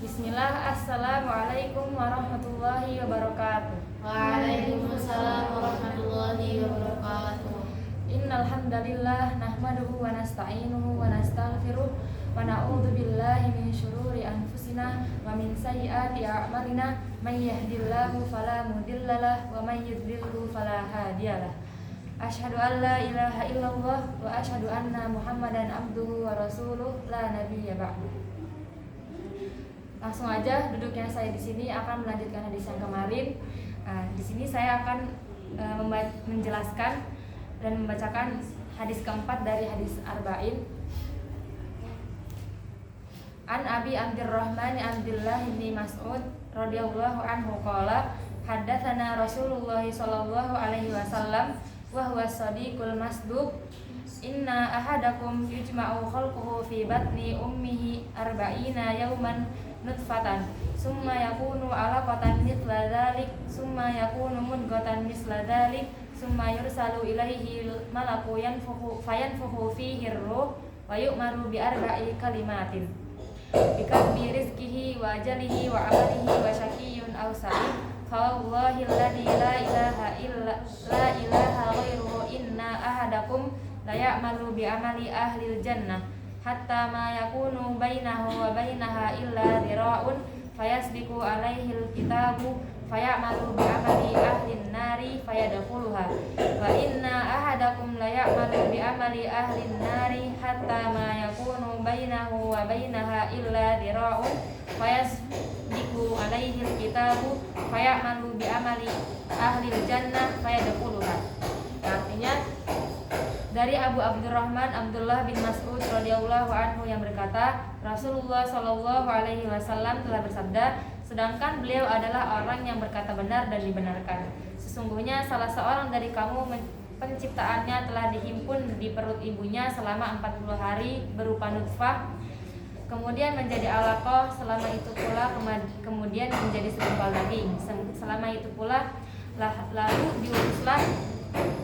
Bismillah, Assalamualaikum warahmatullahi wabarakatuh. Waalaikumsalam warahmatullahi wabarakatuh. Innal hamdalillah nahmaduhu wa nasta'inuhu wa nastaghfiruh wa na'udzu billahi min syururi anfusina wa min sayyiati a'malina. May yahdihillahu fala mudhillalah wa may yudlilhu fala hadiyalah. Asyhadu an la ilaha illallah wa asyhadu anna Muhammadan abduhu wa rasuluh la nabiyya ba'du. Langsung aja duduknya saya di sini akan melanjutkan hadis yang kemarin. Di sini saya akan menjelaskan dan membacakan hadis keempat dari hadis Arba'in. An Abi Abdurrahman Abdullah bin Mas'ud radhiyallahu anhu qala haddatsana Rasulullah sallallahu alaihi wasallam wa huwa shadiqul masduq inna ahadakum yujma'u khalquhu fi batni ummihi arba'ina yawman nutfatan summa yakunu alaqatan mithla dzalik summa yakunu mudghatan mithla dzalik summa yursalu ilaihi malaku fayanfukhu fihi ar-ruh wa yu'maru bi arba'i kalimatin bikatbi rizqihi wa ajalihi wa amalihi wa syaqiyyun aw sa'id fa wallahi alladhi la ilaha ghairuhu inna ahadakum la ya'malu bi amali ahlil jannah hatta ma yakunu bainahu wa bainaha illa dhira'un fayasbiqu alaihi alkitabu fayamalu bi amali ahlin nari fayadkhuluha wa inna ahadakum la ya'malu bi amali ahlin nari hatta ma yakunu bainahu wa bainaha illa dhira'un fayasbiqu alaihi alkitabu fayamalu bi amali ahlil jannah fayadkhuluha. Artinya dari Abu Abdurrahman Abdullah bin Mas'ud radhiyallahu anhu yang berkata, Rasulullah shallallahu alaihi wasallam telah bersabda, sedangkan beliau adalah orang yang berkata benar dan dibenarkan. Sesungguhnya salah seorang dari kamu penciptaannya telah dihimpun di perut ibunya selama 40 hari berupa nutfah, kemudian menjadi alaqah, selama itu pula kemudian menjadi segumpal daging, selama itu pula lalu diutuslah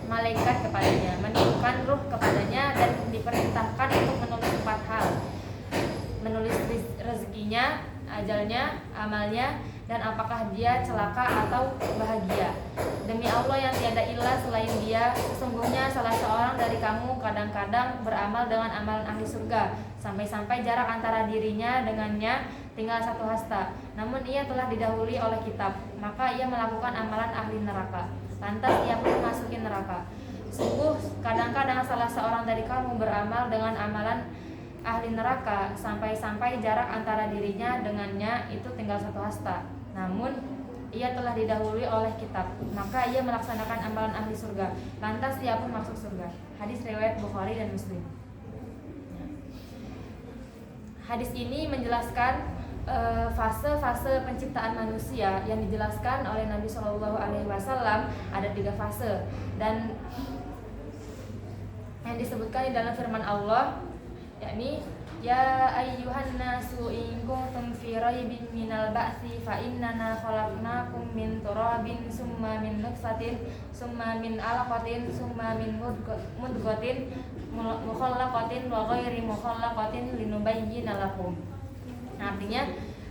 malaikat kepadanya, meniupkan ruh kepadanya dan diperintahkan untuk menulis 4 hal: menulis rezekinya, ajalnya, amalnya, dan apakah dia celaka atau bahagia. Demi Allah yang tiada ilah selain Dia, sesungguhnya salah seorang dari kamu kadang-kadang beramal dengan amalan ahli surga, sampai-sampai jarak antara dirinya dengannya tinggal 1 hasta. Namun ia telah didahului oleh kitab, maka ia melakukan amalan ahli neraka. Lantas ia pun memasuki neraka. Sungguh kadang-kadang salah seorang dari kamu beramal dengan amalan ahli neraka, sampai-sampai jarak antara dirinya dengannya itu tinggal 1 hasta. Namun ia telah didahului oleh kitab, maka ia melaksanakan amalan ahli surga. Lantas ia pun masuk surga. Hadis riwayat Bukhari dan Muslim. Hadis ini menjelaskan fase-fase penciptaan manusia yang dijelaskan oleh Nabi Shallallahu Alaihi Wasallam. Ada 3 fase dan yang disebutkan di dalam firman Allah, yakni ya ayyuhan nasu in kuntum fi raibin minal ba'tsi fa innana khalaqnakum min turabin summa min nutfatin summa min alaqatin summa min mudghatin mukhallaqatin wa ghairi mukhallaqatin linubayyina lakum. Artinya,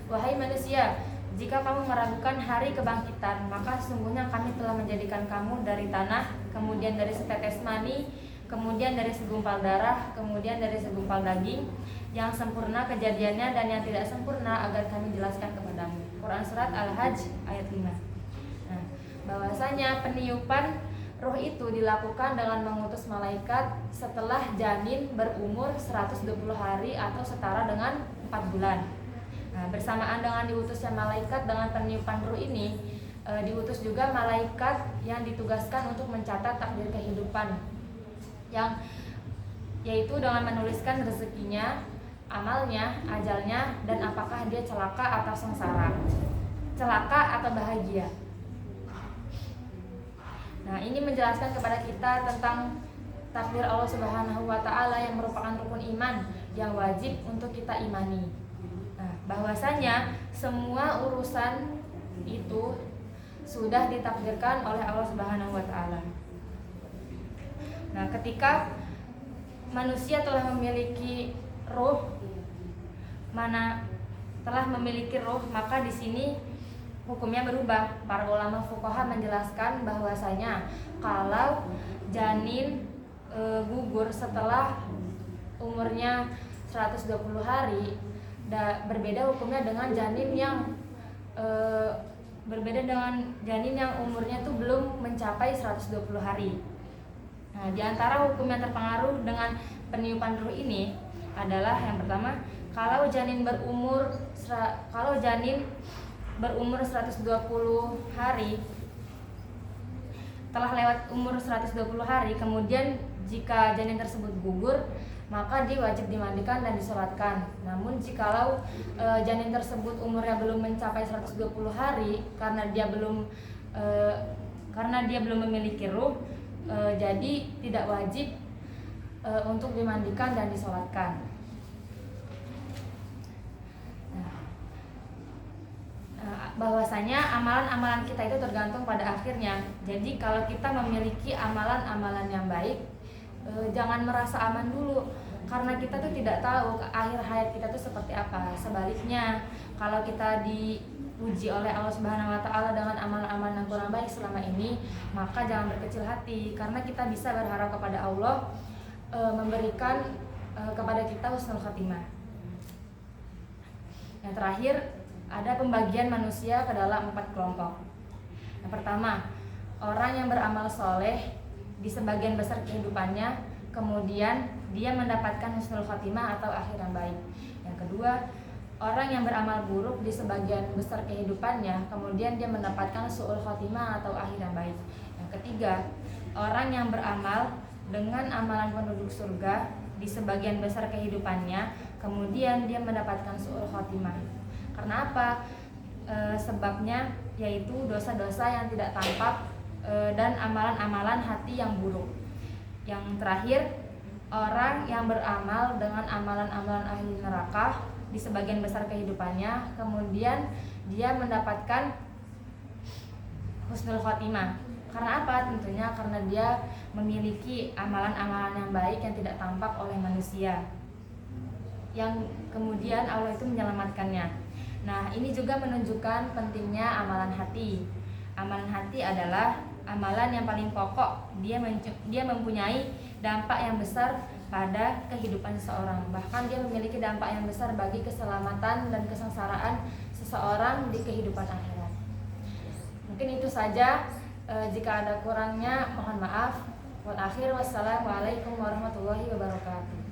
wahai manusia, jika kamu meragukan hari kebangkitan, maka sesungguhnya kami telah menjadikan kamu dari tanah, kemudian dari setetes mani, kemudian dari segumpal darah, kemudian dari segumpal daging, yang sempurna kejadiannya dan yang tidak sempurna agar kami jelaskan kepadamu. Quran Surat Al-Hajj ayat 5. Nah, bahwasanya peniupan roh itu dilakukan dengan mengutus malaikat setelah janin berumur 120 hari atau setara dengan 4 bulan. Nah, bersamaan dengan diutusnya malaikat dengan peniupan ruh ini, diutus juga malaikat yang ditugaskan untuk mencatat takdir kehidupan, yang yaitu dengan menuliskan rezekinya, amalnya, ajalnya, dan apakah dia celaka atau sengsara, celaka atau bahagia. Nah, ini menjelaskan kepada kita tentang takdir Allah Subhanahu wa Ta'ala yang merupakan rukun iman yang wajib untuk kita imani. Nah, bahwasanya semua urusan itu sudah ditakdirkan oleh Allah Subhanahu wa Ta'ala. Nah, ketika manusia telah memiliki ruh, mana telah memiliki ruh, maka di sini hukumnya berubah. Para ulama fuqaha menjelaskan bahwasanya kalau janin gugur setelah umurnya 120 hari, berbeda hukumnya dengan janin yang umurnya tuh belum mencapai 120 hari. Nah, di antara hukum yang terpengaruh dengan peniupan ruh ini adalah yang pertama, kalau janin berumur 120 hari, telah lewat umur 120 hari, kemudian jika janin tersebut gugur, maka dia wajib dimandikan dan disolatkan. Namun jikalau janin tersebut umurnya belum mencapai 120 hari karena dia belum memiliki ruh, jadi tidak wajib untuk dimandikan dan disolatkan. Bahwasanya amalan-amalan kita itu tergantung pada akhirnya. Jadi kalau kita memiliki amalan-amalan yang baik, jangan merasa aman dulu, karena kita tuh tidak tahu akhir hayat kita tuh seperti apa. Sebaliknya, kalau kita diuji oleh Allah Subhanahu wa taala dengan amalan-amalan yang kurang baik selama ini, maka jangan berkecil hati, karena kita bisa berharap kepada Allah memberikan kepada kita husnul khatimah. Yang terakhir, ada pembagian manusia ke dalam 4 kelompok. Yang pertama, orang yang beramal soleh di sebagian besar kehidupannya, kemudian dia mendapatkan husnul khatimah atau akhir yang baik. Yang kedua, orang yang beramal buruk di sebagian besar kehidupannya, kemudian dia mendapatkan su'ul khatimah atau akhir yang baik. Yang ketiga, orang yang beramal dengan amalan penduduk surga di sebagian besar kehidupannya, kemudian dia mendapatkan su'ul khatimah. Karena apa? Sebabnya yaitu dosa-dosa yang tidak tampak dan amalan-amalan hati yang buruk. Yang terakhir, orang yang beramal dengan amalan-amalan ahli neraka di sebagian besar kehidupannya, kemudian dia mendapatkan husnul khotimah. Karena apa? Tentunya karena dia memiliki amalan-amalan yang baik yang tidak tampak oleh manusia, yang kemudian Allah itu menyelamatkannya. Nah, ini juga menunjukkan pentingnya amalan hati. Amalan hati adalah amalan yang paling pokok. Dia mempunyai dampak yang besar pada kehidupan seseorang. Bahkan dia memiliki dampak yang besar bagi keselamatan dan kesengsaraan seseorang di kehidupan akhirat. Mungkin itu saja. Jika ada kurangnya, mohon maaf. Wassalamualaikum warahmatullahi wabarakatuh.